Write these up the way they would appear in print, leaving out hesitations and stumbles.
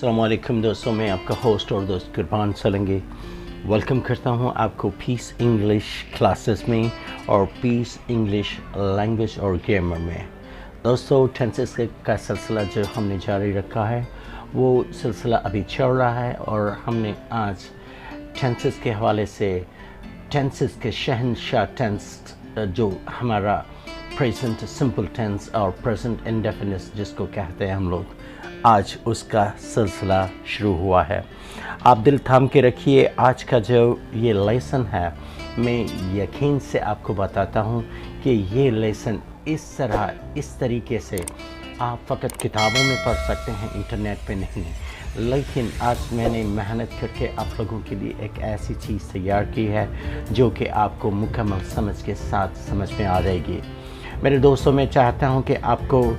अस्सलामुअलैकुम दोस्तों, मैं आपका होस्ट और दोस्त कुर्बान सलंगी वेलकम करता हूं आपको पीस इंग्लिश क्लासेस में और पीस इंग्लिश लैंग्वेज और ग्रामर में। दोस्तों, टेंसेस का सिलसिला जो हमने जारी रखा है वो सिलसिला अभी चल रहा है और हमने आज टेंसेस के हवाले से टेंसेस के शहनशाह टेंस जो हमारा प्रेजेंट सिंपल टेंस और प्रेजेंट इंडेफिनिट जिसको कहते हैं हम लोग, आज उसका सिलसिला शुरू हुआ है। आप दिल थाम के रखिए। आज का जो ये लेसन है, मैं यकीन से आपको बताता हूँ कि ये लेसन इस तरीके से आप फ़कत किताबों में पढ़ सकते हैं, इंटरनेट पे नहीं। लेकिन आज मैंने मेहनत करके आप लोगों के लिए एक ऐसी चीज़ तैयार की है जो कि आपको मुकम्मल समझ के साथ समझ में आ जाएगी। मेरे दोस्तों, मैं चाहता हूँ कि आपको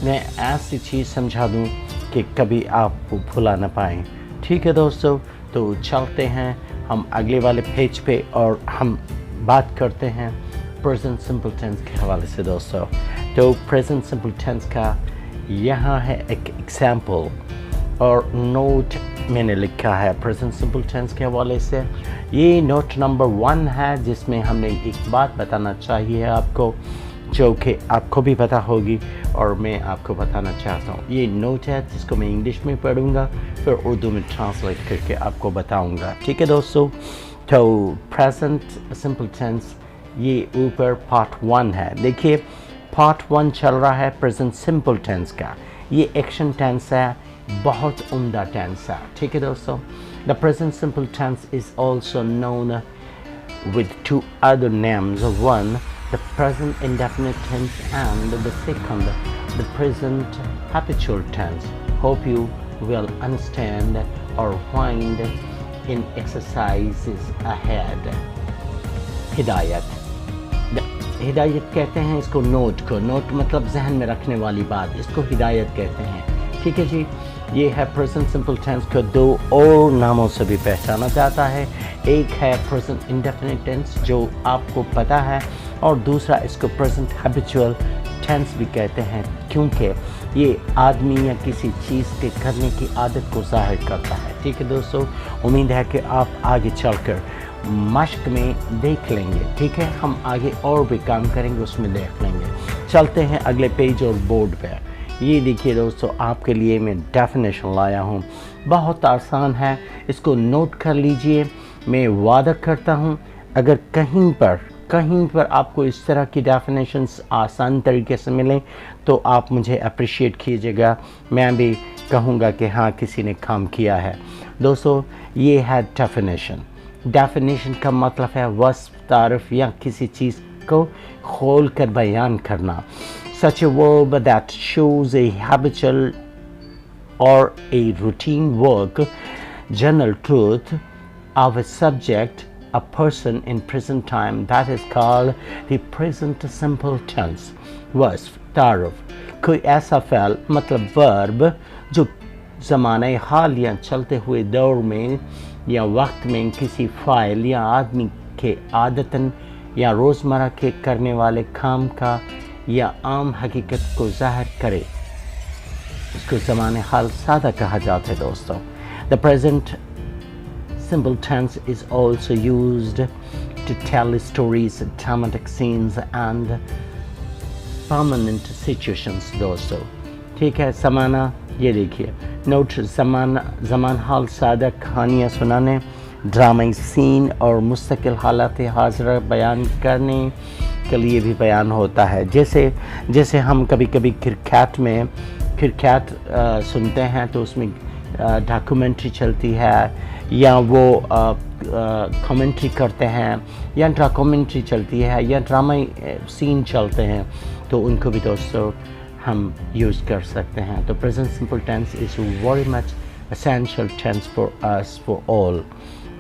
मैं ऐसी चीज़ समझा दूँ कि कभी आप भुला ना पाएँ। ठीक है दोस्तों, तो चलते हैं हम अगले वाले पेज पे और हम बात करते हैं प्रेजेंट सिंपल टेंस के हवाले से। दोस्तों, तो प्रेजेंट सिंपल टेंस का यहाँ है एक एग्जाम्पल और नोट मैंने लिखा है प्रेजेंट सिंपल टेंस के हवाले से। ये नोट नंबर 1 है जिसमें हमने एक बात बताना चाहिए आपको जो कि आपको भी पता होगी और मैं आपको बताना चाहता हूँ। ये नोट है जिसको मैं इंग्लिश में पढ़ूँगा, फिर उर्दू में ट्रांसलेट करके आपको बताऊँगा। ठीक है दोस्तों, तो प्रेजेंट सिंपल टेंस ये ऊपर पार्ट 1 है। देखिए, पार्ट 1 चल रहा है प्रेजेंट सिंपल टेंस का। ये एक्शन टेंस है, बहुत उम्दा टेंस है। ठीक है दोस्तों, the present simple tense is also known with 2 other names. One, the present indefinite tense, and the second, the present habitual tense. Hope you will understand or find in exercises ahead. हिदायत कहते हैं इसको, note को। Note मतलब जहन में रखने वाली बात, इसको हिदायत कहते हैं। ठीक है जी, ये है प्रेजेंट सिंपल टेंस को 2 और नामों से भी पहचाना जाता है। एक है प्रेजेंट इंडेफिनिट टेंस जो आपको पता है, और दूसरा इसको प्रेजेंट हैबिचुअल टेंस भी कहते हैं क्योंकि ये आदमी या किसी चीज़ के करने की आदत को ज़ाहिर करता है। ठीक है दोस्तों, उम्मीद है कि आप आगे चलकर मश्क में देख लेंगे। ठीक है, हम आगे और भी काम करेंगे, उसमें देख लेंगे। चलते हैं अगले पेज और बोर्ड पे। ये देखिए दोस्तों, आपके लिए मैं डेफिनेशन लाया हूँ, बहुत आसान है, इसको नोट कर लीजिए। मैं वादा करता हूँ अगर कहीं पर आपको इस तरह की डेफिनेशंस आसान तरीके से मिलें तो आप मुझे अप्रिशिएट कीजिएगा, मैं भी कहूँगा कि हाँ, किसी ने काम किया है। दोस्तों, ये है डेफिनेशन का मतलब है वस्फ, तारीफ या किसी चीज़ को खोल कर बयान करना। Such a verb that shows a habitual or a routine work, general truth of a subject, a person in present time, that is called the present simple tense. वस्फ, तारुफ, कोई ऐसा फ़ेल मतलब वर्ब जो ज़माने हाल या चलते हुए दौर में या वक्त में किसी फ़ाइल या आदमी के आदतन या रोज़मर्रा के करने वाले काम का या आम हकीकत को ज़ाहिर करे, इसको ज़माने हाल सादा कहा जाता है। दोस्तों, the present simple tense is also used to tell stories, dramatic scenes and permanent situations. दोस्तों, ठीक है, ज़माना, ये देखिए नोट, ज़मान हाल सादा कहानियाँ सुनाने, ड्रामाई सीन और मुस्तकिल हालात हाज़िरा बयान करने के लिए भी बयान होता है। जैसे हम कभी कभी क्रिकेट सुनते हैं तो उसमें डॉक्यूमेंट्री चलती है या वो कमेंट्री करते हैं या डॉक्यूमेंट्री चलती है या ड्रामा सीन चलते हैं, तो उनको भी दोस्तों हम यूज़ कर सकते हैं। तो present simple tense is very much essential tense for us, for all.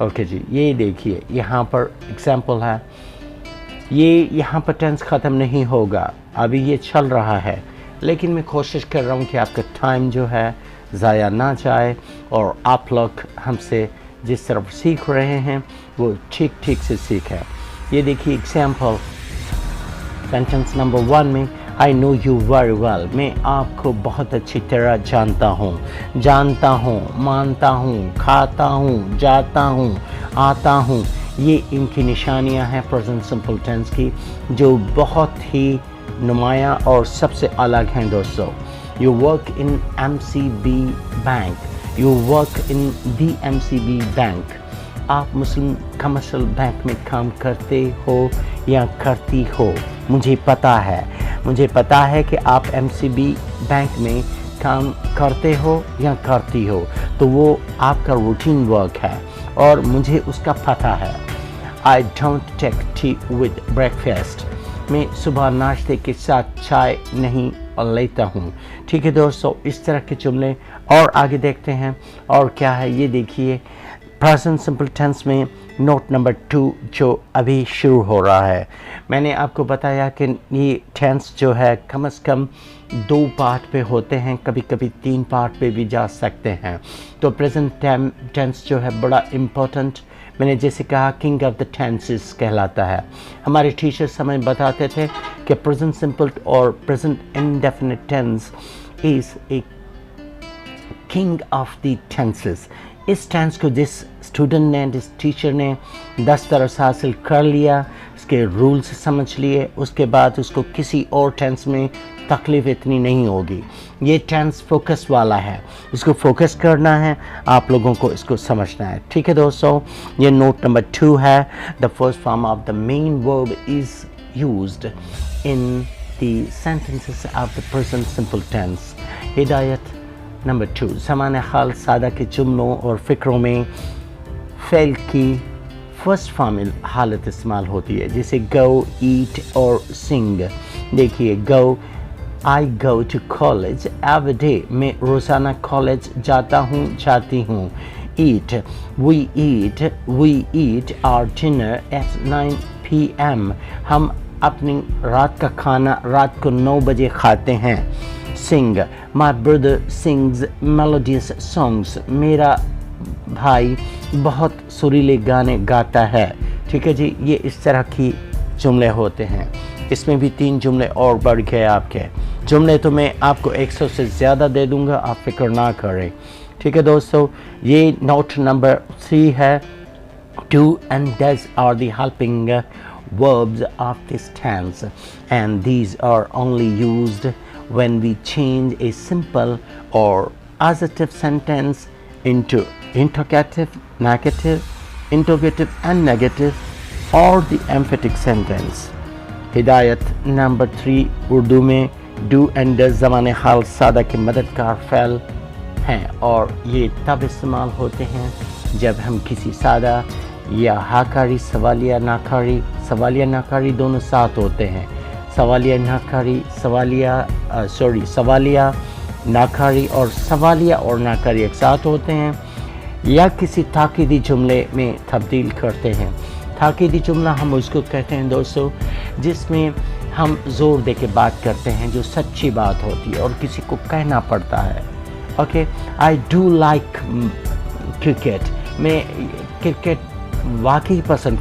Okay जी, ये देखिए यहाँ पर एग्जाम्पल है। ये यहाँ पर टेंस ख़त्म नहीं होगा, अभी ये चल रहा है, लेकिन मैं कोशिश कर रहा हूँ कि आपका टाइम जो है ज़ाया ना जाए और आप लोग हमसे जिस तरफ सीख रहे हैं वो ठीक से सीखें। ये देखिए एग्जाम्पल, सेंटेंस नंबर 1 में I know you very well. मैं आपको बहुत अच्छी तरह जानता हूँ, मानता हूँ, खाता हूँ, जाता हूँ, आता हूँ। ये इनकी निशानियाँ हैं प्रेजेंट सिंपल टेंस की, जो बहुत ही नुमायाँ और सबसे अलग हैं दोस्तों। You work in MCB Bank. You work in the MCB Bank. आप मुस्लिम कमर्शियल बैंक में काम करते हो या करती हो। मुझे पता है कि आप MCB बैंक में काम करते हो या करती हो, तो वो आपका रूटीन वर्क है और मुझे उसका पता है। I don't take tea with breakfast. मैं सुबह नाश्ते के साथ चाय नहीं लेता हूँ। ठीक है दोस्तों, इस तरह के जुमले और आगे देखते हैं। और क्या है ये देखिए, प्रेजेंट सिंपल टेंस में नोट नंबर 2 जो अभी शुरू हो रहा है। मैंने आपको बताया कि ये टेंस जो है कम से कम 2 पार्ट पे होते हैं, कभी कभी 3 पार्ट पे भी जा सकते हैं। तो प्रेजेंट टेंस जो है बड़ा इम्पोर्टेंट, मैंने जैसे कहा किंग ऑफ द टेंसेस कहलाता है। हमारे टीचर्स हमें बताते थे कि प्रेजेंट सिंपल और present indefinite tense is a king of the tenses. इस टेंस को जिस स्टूडेंट ने, जिस टीचर ने 10 तरह हासिल कर लिया, इसके रूल्स समझ लिए, उसके बाद उसको किसी और टेंस में तकलीफ इतनी नहीं होगी। ये टेंस फोकस वाला है, इसको फोकस करना है, आप लोगों को इसको समझना है। ठीक है दोस्तों, ये नोट नंबर 2 है। The first form of the main verb is used in the sentences of the present simple tense. हिदायत नंबर 2, ज़माने हाल सादा के जुमलों और फ़िक्रों में फ़ेल की फर्स्ट फॉर्मल हालत इस्तेमाल होती है, जैसे गो, ईट और सिंग। देखिए, go, I go to college every day. मैं रोज़ाना कॉलेज जाता हूँ, जाती हूँ। Eat, we eat our dinner at 9 PM। हम अपनी रात का खाना रात को 9 बजे खाते हैं। Sing, my brother sings melodious songs. मेरा भाई बहुत सुरीले गाने गाता है। ठीक है जी, ये इस तरह की जुमले होते हैं। इसमें भी 3 जुमले और बढ़ गए आपके। जुमले तो मैं आपको 100 से ज़्यादा दे दूंगा, आप फिक्र ना करें। ठीक है दोस्तों, ये नोट नंबर 3 है। Do and does are the helping verbs of this tense, and these are only used when we change a simple or adjective sentence into interrogative, and negative, or the emphatic sentence. हिदायत number 3, Urdu में do and does ज़माने हाल सादा के मददगार fail हैं और ये तब इस्तेमाल होते हैं जब हम किसी सादा या हाकारी, सवालिया नाकारी दोनों साथ होते हैं। सवालिया नाकारी और सवालिया और नाकारी एक साथ होते हैं, या किसी ताकीदी जुमले में तब्दील करते हैं। ताकीदी जुमला हम उसको कहते हैं दोस्तों जिसमें हम ज़ोर दे के बात करते हैं, जो सच्ची बात होती है और किसी को कहना पड़ता है। Okay, I do like cricket. मैं क्रिकेट वाकई पसंद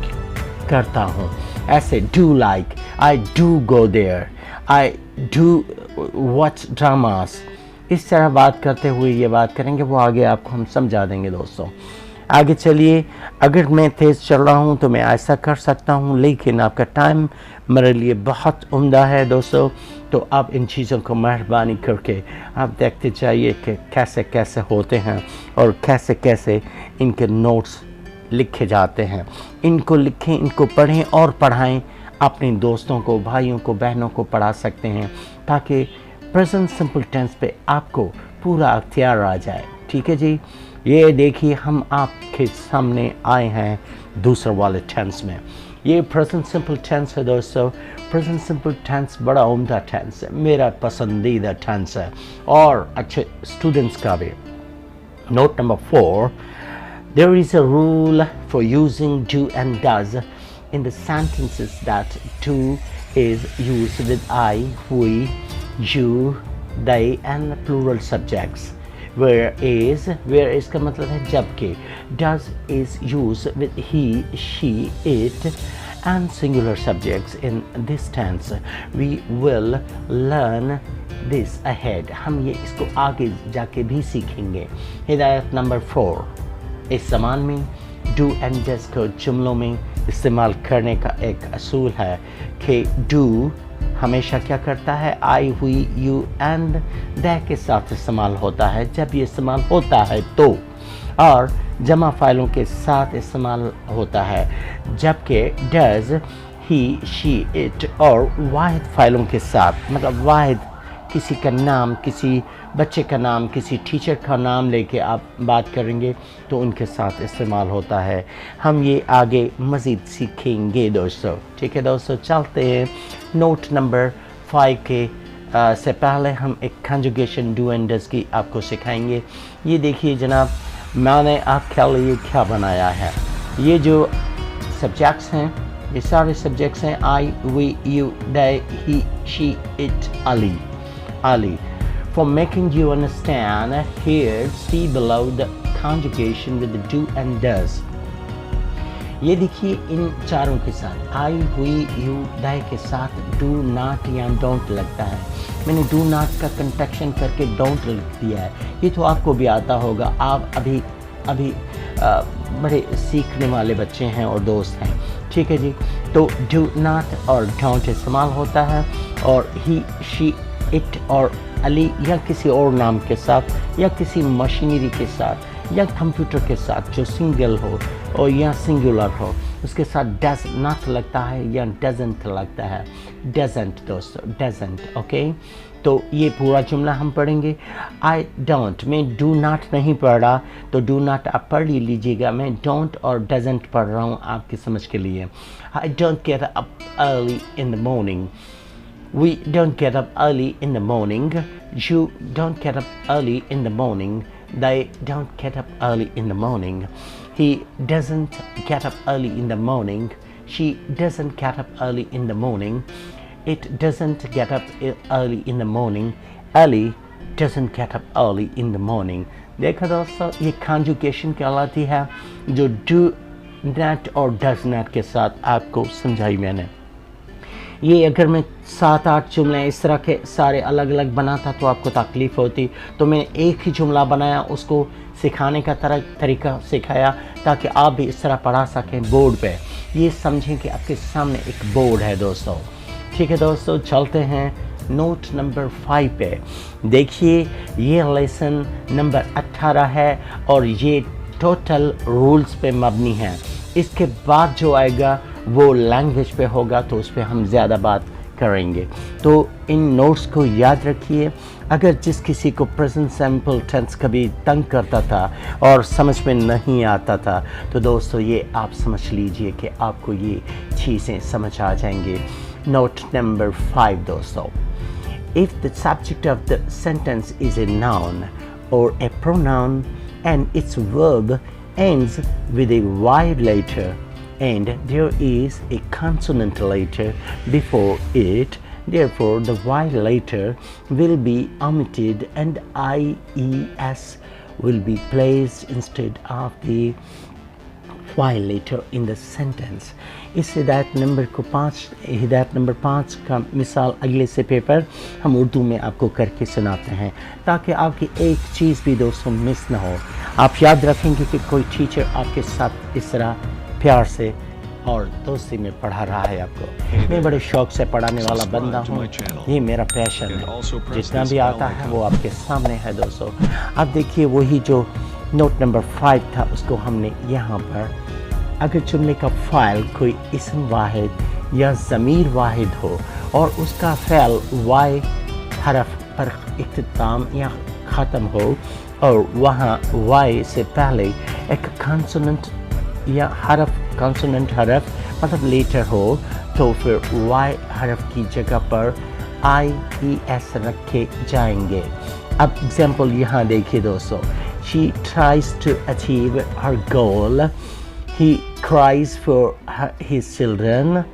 करता हूँ। ऐसे do like, I do go there, I do watch dramas. इस तरह बात करते हुए ये बात करेंगे, वो आगे आपको हम समझा देंगे दोस्तों। आगे चलिए, अगर मैं तेज़ चल रहा हूँ तो मैं ऐसा कर सकता हूँ, लेकिन आपका टाइम मेरे लिए बहुत उम्दा है दोस्तों, तो आप इन चीज़ों को मेहरबानी करके आप देखते जाइए कि कैसे कैसे होते हैं और कैसे कैसे इनके नोट्स लिखे जाते हैं। इनको लिखें, इनको पढ़ें और पढ़ाएं। अपने दोस्तों को, भाइयों को, बहनों को पढ़ा सकते हैं ताकि प्रेजेंट सिंपल टेंस पे आपको पूरा अख्तियार आ जाए। ठीक है जी, ये देखिए हम आपके सामने आए हैं दूसरे वाले टेंस में। ये प्रेजेंट सिंपल टेंस है दोस्तों। प्रेजेंट सिंपल टेंस बड़ा उम्दा टेंस है, मेरा पसंदीदा टेंस है और अच्छे स्टूडेंट्स का भी। Note number 4, there is a rule for using do and does in the sentences that do is used with I, we, you, they and plural subjects. Where is का मतलब है जबकि, does is used with he, she, it and singular subjects in this tense. We will learn this ahead. हम ये इसको आगे जाके भी सीखेंगे. हिदायत नंबर 4, इस ज़मान में do and does को जुमलों में इस्तेमाल करने का एक असूल है कि do हमेशा क्या करता है, I, we, you and they के साथ इस्तेमाल होता है जब ये इस्तेमाल होता है तो, और जमा फ़ाइलों के साथ इस्तेमाल होता है जबकि does he, she, it और वाहिद फ़ाइलों के साथ, मतलब वाहिद किसी का नाम, किसी बच्चे का नाम, किसी टीचर का नाम लेके आप बात करेंगे तो उनके साथ इस्तेमाल होता है. हम ये आगे मज़ीद सीखेंगे दोस्तों. ठीक है दोस्तों, चलते हैं नोट नंबर 5 के से पहले हम एक कंजुगेशन डू एंड डज की आपको सिखाएंगे. ये देखिए जनाब, मैंने आपके लिए क्या बनाया है. ये जो सब्जेक्ट्स हैं, ये सारे सब्जेक्ट्स हैं I, we, you, they, he, she, it, Ali. For making you understand, here see below the conjugation with the do and does. ये देखिए इन चारों के साथ I, we, you, they के साथ do not या don't लगता है. मैंने do not का कंट्रैक्शन करके don't लिख दिया है. ये तो आपको भी आता होगा, आप अभी बड़े सीखने वाले बच्चे हैं और दोस्त हैं. ठीक है जी, तो do not और don't इस्तेमाल होता है और he, she, इट और अली या किसी और नाम के साथ या किसी मशीनरी के साथ या कंप्यूटर के साथ जो सिंगल हो और या सिंगुलर हो, उसके साथ डज नॉट लगता है या डजंट लगता है. डजंट दोस्तों, डजंट. ओके, तो ये पूरा जुमला हम पढ़ेंगे. आई डोंट, मैं डू नॉट नहीं पढ़ रहा, तो डू नॉट आप पढ़ लीजिएगा. मैं डोंट और डजंट पढ़ रहा हूँ आपकी समझ के लिए. I don't get up early in the morning. We don't get up early in the morning. You don't get up early in the morning. They don't get up early in the morning. He doesn't get up early in the morning. She doesn't get up early in the morning. It doesn't get up early in the morning. Ali doesn't get up early in the morning. देखा दोस्तों, ये conjugation कहलाती है जो do not और does not के साथ आपको समझाई मैंने. ये अगर मैं 7-8 जुमले इस तरह के सारे अलग अलग बनाता तो आपको तकलीफ़ होती, तो मैं एक ही जुमला बनाया, उसको सिखाने का तरीका सिखाया ताकि आप भी इस तरह पढ़ा सकें बोर्ड पे. ये समझें कि आपके सामने एक बोर्ड है दोस्तों. ठीक है दोस्तों, चलते हैं नोट नंबर 5 पे. देखिए ये लेसन नंबर 18 है और ये टोटल रूल्स पे मबनी है. इसके बाद जो आएगा वो लैंग्वेज पे होगा, तो उस पर हम ज़्यादा बात करेंगे. तो इन नोट्स को याद रखिए. अगर जिस किसी को प्रेजेंट सिंपल टेंस कभी तंग करता था और समझ में नहीं आता था, तो दोस्तों ये आप समझ लीजिए कि आपको ये चीज़ें समझ आ जाएंगे. नोट नंबर 5 दोस्तों, if the subject of the sentence is a noun or a pronoun and its verb ends with a y letter and there is a consonant letter before it, therefore the y letter will be omitted and ies will be placed instead of the y letter in the sentence. इस हिदायत number 5 का मिसाल अगले से paper हम उर्दू में आपको करके सुनाते हैं ताकि आपकी एक चीज़ भी दोस्तों मिस ना हो. आप याद रखेंगे कि कोई टीचर आपके साथ इस तरह प्यार से और दोस्ती में पढ़ा रहा है आपको. मैं बड़े शौक़ से पढ़ाने वाला बंदा हूँ, ये मेरा पैशन है. जितना भी आता है वो आपके सामने है दोस्तों. अब देखिए वही जो नोट नंबर 5 था उसको हमने यहाँ पर, अगर जुमले का फ़ाइल कोई इस्म वाहिद या ज़मीर वाहिद हो और उसका फ़ैल वाई हरफ पर इख्तिताम या ख़त्म हो और वहाँ वाई से पहले एक कॉन्सोनेंट या कॉन्सोनेंट हरफ मतलब लेटर हो, तो फिर वाई हरफ की जगह पर IES रखे जाएंगे. अब एग्जाम्पल यहाँ देखिए दोस्तों. She tries to achieve her goal. He cries for his children.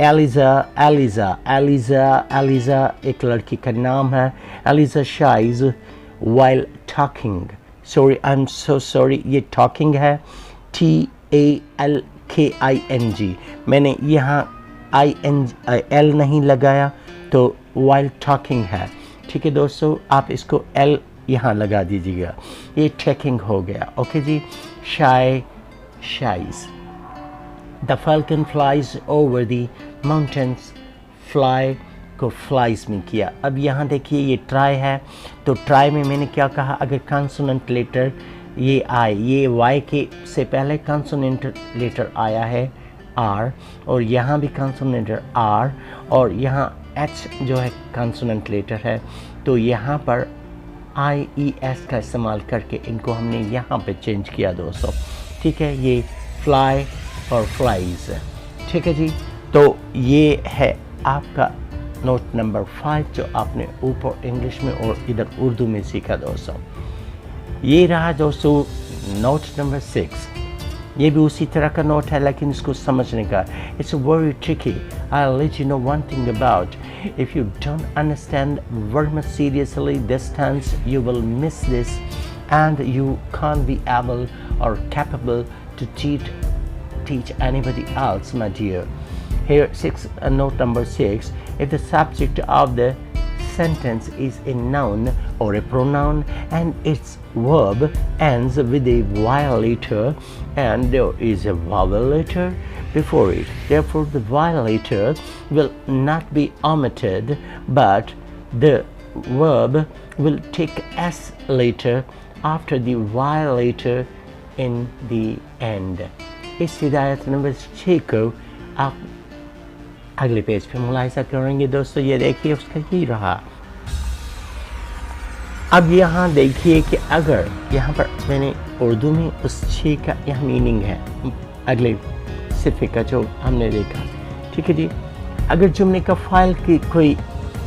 Eliza एक लड़की का नाम है. Eliza shies while talking. Sorry, I'm so sorry. ये talking है. KING, मैंने यहाँ IL नहीं लगाया तो while talking है, ठीक है दोस्तों, आप इसको L यहाँ लगा दीजिएगा, ये tracking हो गया। ओके जी, shy, shies, the falcon flies over the mountains, fly को फ्लाइज में किया। अब यहाँ देखिए ये ट्राई है, तो ट्राई में मैंने क्या कहा, अगर कॉन्सोनेंट लेटर ये आए, ये वाई के से पहले कॉन्सोनेंट लेटर आया है आर, और यहाँ भी कॉन्सोनेंट आर, और यहाँ एच जो है कॉन्सोनेंट लेटर है, तो यहाँ पर IES का इस्तेमाल करके इनको हमने यहाँ पे चेंज किया दोस्तों, ठीक है। ये फ्लाई और फ्लाइज, ठीक है जी। तो ये है आपका नोट नंबर 5 जो आपने ऊपर इंग्लिश में और इधर उर्दू में सीखा दोस्तों। ये रहा दोस्तों नोट नंबर 6, ये भी उसी तरह का नोट है लेकिन इसको समझने का, it's very tricky. I'll let you know one thing about, if you don't understand very much seriously this tense, you will miss this and you can't be able or capable to teach anybody else, my dear. Here, note number 6, if the subject of the sentence is a noun or a pronoun and its verb ends with a vowel letter and there is a vowel letter before it, therefore the vowel letter will not be omitted but the verb will take S later after the vowel letter in the end. इस हिदायत number 6 को आप अगले page पे मुलाहिजा करेंगे दोस्तों। ये देखिए उसका ही रहा। अब यहाँ देखिए कि अगर यहाँ पर मैंने उर्दू में उस 6 का यह मीनिंग है, अगले सिफे का जो हमने देखा, ठीक है जी। अगर जुमले का फ़ाइल की कोई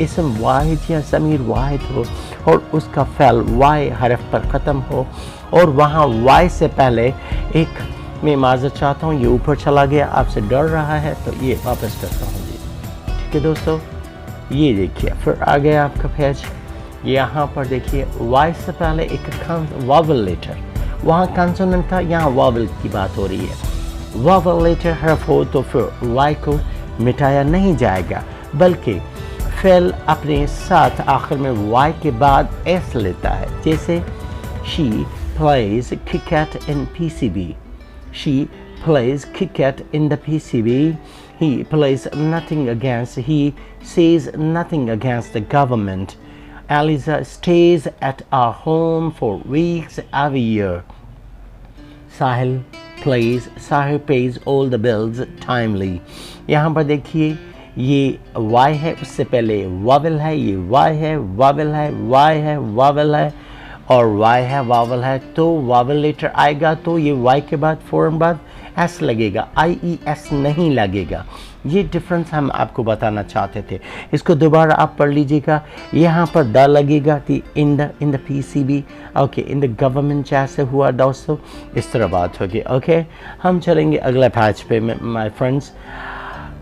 इसम वाहिद या ज़मीर वाहिद हो और उसका फ़ैल वाई हरफ पर ख़त्म हो और वहाँ वाई से पहले एक, मैं माज़रत चाहता हूँ ये ऊपर चला गया, आपसे डर रहा है तो ये वापस करता हूँ जी, ठीक है दोस्तों। ये देखिए फिर आ गया आपका पेज, यहाँ पर देखिए वाई से पहले एक वावल लेटर, वहाँ कॉन्सोनेंट था, यहाँ वावल की बात हो रही है। वावल लेटर हरफ हो तो फिर वाई को मिटाया नहीं जाएगा बल्कि फेल अपने साथ आखिर में वाई के बाद एस लेता है, जैसे she plays cricket in PCB, she plays cricket in the PCB, he plays nothing against, he says nothing against the government, Eliza stays at our home for weeks every year, Sahil pays all the bills timely। यहाँ पर देखिए ये Y है, उससे पहले vowel है, ये Y है, वावल है, वाई है, वावल है और वाई है, वावल है, तो वावल लेटर आएगा तो ये वाई के बाद फ़ौरन बाद एस लगेगा, IES नहीं लगेगा। ये डिफरेंस हम आपको बताना चाहते थे। इसको दोबारा आप पढ़ लीजिएगा, यहाँ पर द लगेगा in the PCB, okay, in the government जैसे हुआ दोस्तों, इस तरह बात होगी। ओके, हम चलेंगे अगले पेज पे my friends.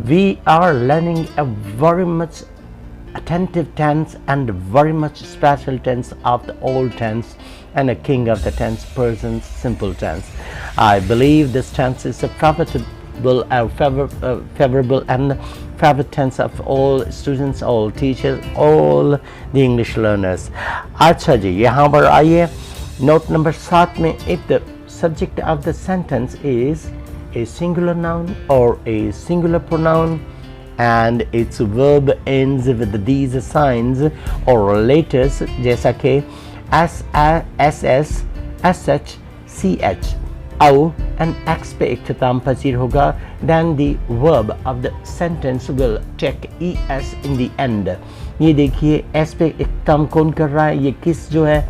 We are learning a very much attentive tense and very much special tense of the old tense and a king of the tense persons simple tense. I believe this tense is a favorable and favorite tense of all students, all teachers, all the English learners. अच्छा जी, यहाँ पर आइए note number 7 में, if the subject of the sentence is a singular noun or a singular pronoun and its verb ends with these signs or letters जैसा कि SS, SH, CH और and X पे इख्तिताम पजीर होगा, then the verb of the sentence will take ES in the end। ये देखिए S पे इख्तिताम कौन कर रहा है, ये किस जो है,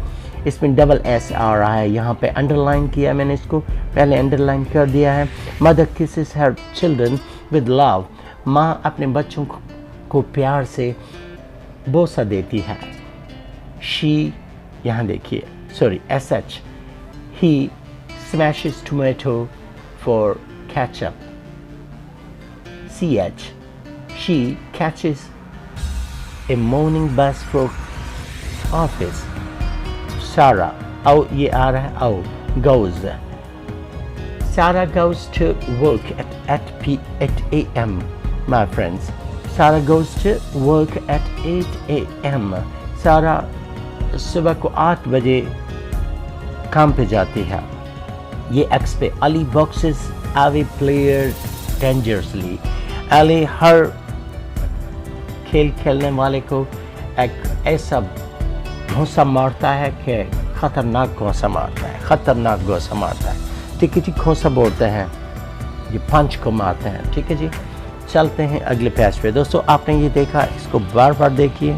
इसमें डबल S आ रहा है, यहाँ पे अंडरलाइन किया मैंने, इसको पहले अंडरलाइन कर दिया है। Mother kisses her children with love, माँ अपने बच्चों को प्यार से बोसा देती है। शी, यहाँ देखिए sorry SH, he smashes tomato for ketchup। CH, she catches a morning bus for office। सारा, औ ये आ रहा है, औ goes। Sarah goes to work at 8 a.m. My friends, Sarah goes to work at 8 a.m. Sarah सुबह को 8 बजे काम पे जाती है. ये एक्स पे Ali boxes away players dangerously. Ali हर खेल खेलने वाले को एक ऐसा घोंसा मारता है कि खतरनाक घोंसा मारता है. ठीक है जी, घोंसा बोलते हैं, ये पंच को मारते हैं. ठीक है जी, चलते हैं अगले पेज पे. दोस्तों आपने ये देखा, इसको बार बार देखिए.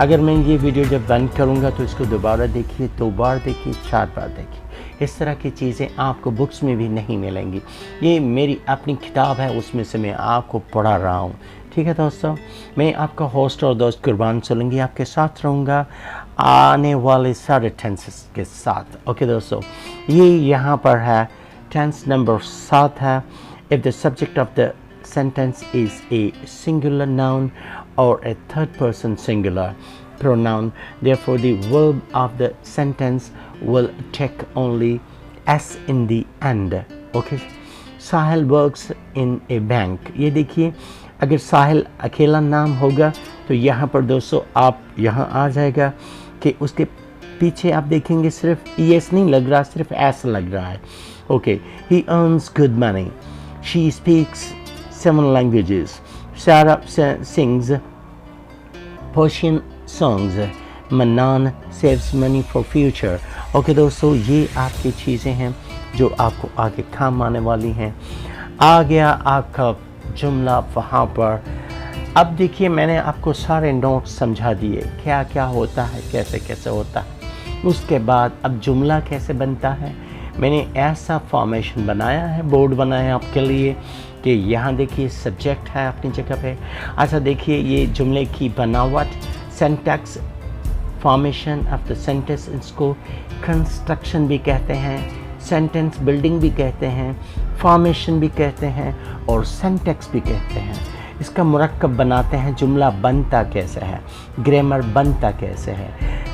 अगर मैं ये वीडियो जब बंद करूँगा तो इसको दोबारा देखिए, 2 बार देखिए, 4 बार देखिए. इस तरह की चीज़ें आपको बुक्स में भी नहीं मिलेंगी. ये मेरी अपनी किताब है, उसमें से मैं आपको पढ़ा रहा हूँ. ठीक है दोस्तों, मैं आपका होस्ट और दोस्त कुर्बान सोलंकी आपके साथ रहूँगा आने वाले सारे टेंसेस के साथ. ओके दोस्तों, ये यहाँ पर है टेंस नंबर 7 है. If the subject of the sentence is a singular noun or a third person singular pronoun, therefore the verb of the sentence will take only s in the end. Okay, Sahil works in a bank. ये देखिए, अगर साहिल अकेला नाम होगा तो यहाँ पर दोस्तों आप यहाँ आ जाएगा कि उसके पीछे आप देखेंगे सिर्फ es नहीं लग रहा, सिर्फ s लग रहा है. Okay, he earns good money. She speaks 7 languages. Sarah sings Persian songs. Manan saves money for future. Okay दोस्तों, ये आपकी चीज़ें हैं जो आपको आगे काम आने वाली हैं. आ गया आपका जुमला वहाँ पर. अब देखिए, मैंने आपको सारे नोट्स समझा दिए, क्या क्या होता है, कैसे कैसे होता है. उसके बाद अब जुमला कैसे बनता है, मैंने ऐसा फॉर्मेशन बनाया है, बोर्ड बनाया है आपके लिए कि यहाँ देखिए सब्जेक्ट है अपनी जगह पे. अच्छा देखिए, ये जुमले की बनावट, syntax, formation of the sentence, इसको कंस्ट्रक्शन भी कहते हैं, सेंटेंस बिल्डिंग भी कहते हैं, फॉर्मेशन भी कहते हैं और सिंटैक्स भी कहते हैं. इसका मुरक्कब बनाते हैं, जुमला बनता कैसे है, ग्रामर बनता कैसे है,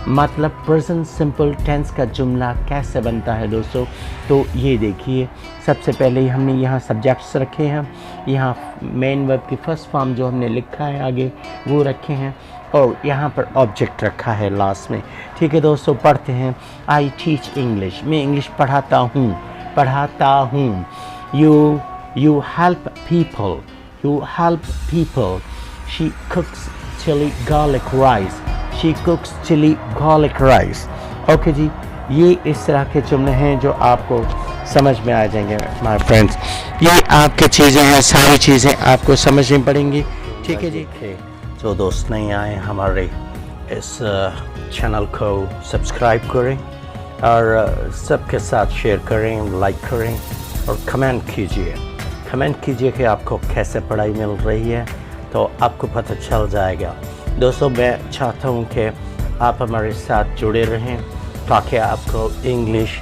मतलब प्रेजेंट सिंपल टेंस का जुमला कैसे बनता है दोस्तों. तो ये देखिए, सबसे पहले हमने यहाँ सब्जेक्ट्स रखे हैं, यहाँ मेन वर्ब की फर्स्ट फॉर्म जो हमने लिखा है आगे वो रखे हैं, और यहाँ पर ऑब्जेक्ट रखा है लास्ट में. ठीक है दोस्तों, पढ़ते हैं. आई टीच इंग्लिश, मैं इंग्लिश पढ़ाता हूँ. You help people. She cooks chilli garlic rice. Okay जी, ये इस तरह के जुमले हैं जो आपको समझ में आ जाएंगे माय फ्रेंड्स. ये आपकी चीज़ें हैं, सारी चीज़ें आपको समझनी पड़ेंगी. ठीक है जी. जो दोस्त नहीं आए हमारे इस चैनल को सब्सक्राइब करें और सबके साथ शेयर करें, लाइक करें और कमेंट कीजिए कि आपको कैसे पढ़ाई मिल रही है, तो आपको पता चल जाएगा. दोस्तों, मैं चाहता हूँ कि आप हमारे साथ जुड़े रहें ताकि आपको इंग्लिश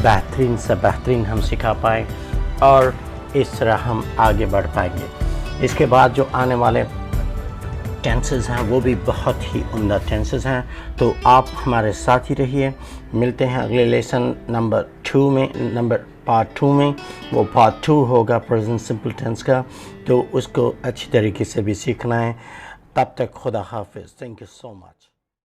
बेहतरीन से बेहतरीन हम सिखा पाएँ और इस तरह हम आगे बढ़ पाएंगे. इसके बाद जो आने वाले टेंसेस हैं वो भी बहुत ही उम्दा टेंसेस हैं, तो आप हमारे साथ ही रहिए. मिलते हैं अगले लेसन नंबर 2 में, पार्ट 2 में. वो पार्ट 2 होगा प्रेजेंट सिंपल टेंस का, तो उसको अच्छी तरीके से भी सीखना है. तब तक खुदा हाफिज़. Thank you so much.